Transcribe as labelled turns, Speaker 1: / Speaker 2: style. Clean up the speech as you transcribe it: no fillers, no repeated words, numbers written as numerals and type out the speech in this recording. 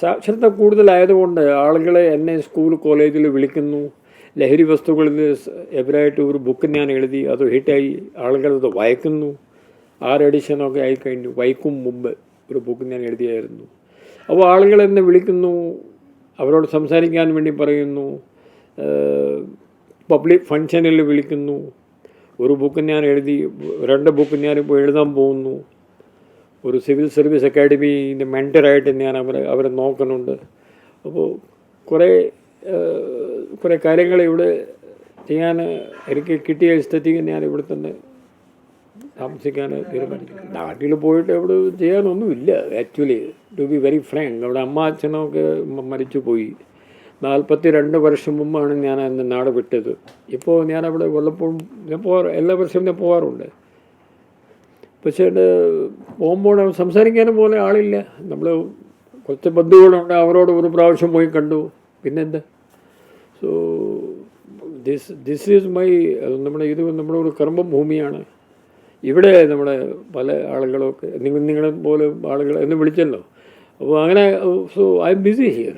Speaker 1: സാക്ഷരത കൂടുതലായതുകൊണ്ട് ആളുകളെ എന്നെ സ്കൂൾ കോളേജിൽ വിളിക്കുന്നു. ലഹരി വസ്തുക്കളിൽ എതിരായിട്ട് ഒരു ബുക്ക് ഞാൻ എഴുതി, അത് ഹിറ്റായി, ആളുകളത് വായിക്കുന്നു. 6 എഡിഷനൊക്കെ ആയിക്കഴിഞ്ഞു. വൈക്കും മുമ്പ് ഒരു ബുക്ക് ഞാൻ എഴുതിയായിരുന്നു. അപ്പോൾ ആളുകൾ എന്നെ വിളിക്കുന്നു, അവരോട് സംസാരിക്കാൻ വേണ്ടി പറയുന്നു, പബ്ലിക് ഫങ്ഷനിൽ വിളിക്കുന്നു. ഒരു ബുക്ക് ഞാൻ എഴുതി, 2 ബുക്ക് ഞാനിപ്പോൾ എഴുതാൻ പോകുന്നു. ഒരു സിവിൽ സർവീസ് അക്കാഡമിൻ്റെ മെൻറ്ററായിട്ട് ഞാൻ അവരെ നോക്കുന്നുണ്ട്. അപ്പോൾ കുറേ കാര്യങ്ങൾ ഇവിടെ ചെയ്യാൻ എനിക്ക് കിട്ടിയ സ്ഥിതിക്ക് ഞാൻ ഇവിടെ തന്നെ താമസിക്കാൻ തീരുമാനിക്കും. നാട്ടിൽ പോയിട്ട് അവിടെ ചെയ്യാനൊന്നുമില്ല actually, to be very frank. അവിടെ അമ്മ അച്ഛനൊക്കെ മരിച്ചു പോയി. 42 വർഷം മുമ്പാണ് ഞാൻ അന്ന് നാട് വിട്ടത്. ഇപ്പോൾ ഞാനവിടെ വല്ലപ്പോഴും എല്ലാ വർഷവും ഞാൻ പോകാറുണ്ട്. പക്ഷേ പോകുമ്പോൾ സംസാരിക്കാനും പോലെ ആളില്ല. നമ്മൾ കുറച്ച് ബന്ധുക്കളുണ്ട്, അവരോട് ഒരു പ്രാവശ്യം പോയി കണ്ടു, പിന്നെന്താ. സോ ദിസ് ഈസ് മൈ ഇത് നമ്മുടെ ഒരു കർമ്മഭൂമിയാണ്. ഇവിടെ നമ്മുടെ പല ആളുകളൊക്കെ നിങ്ങളെ പോലെ ആളുകൾ എന്നെ വിളിച്ചല്ലോ. അപ്പോൾ അങ്ങനെ so I am busy here.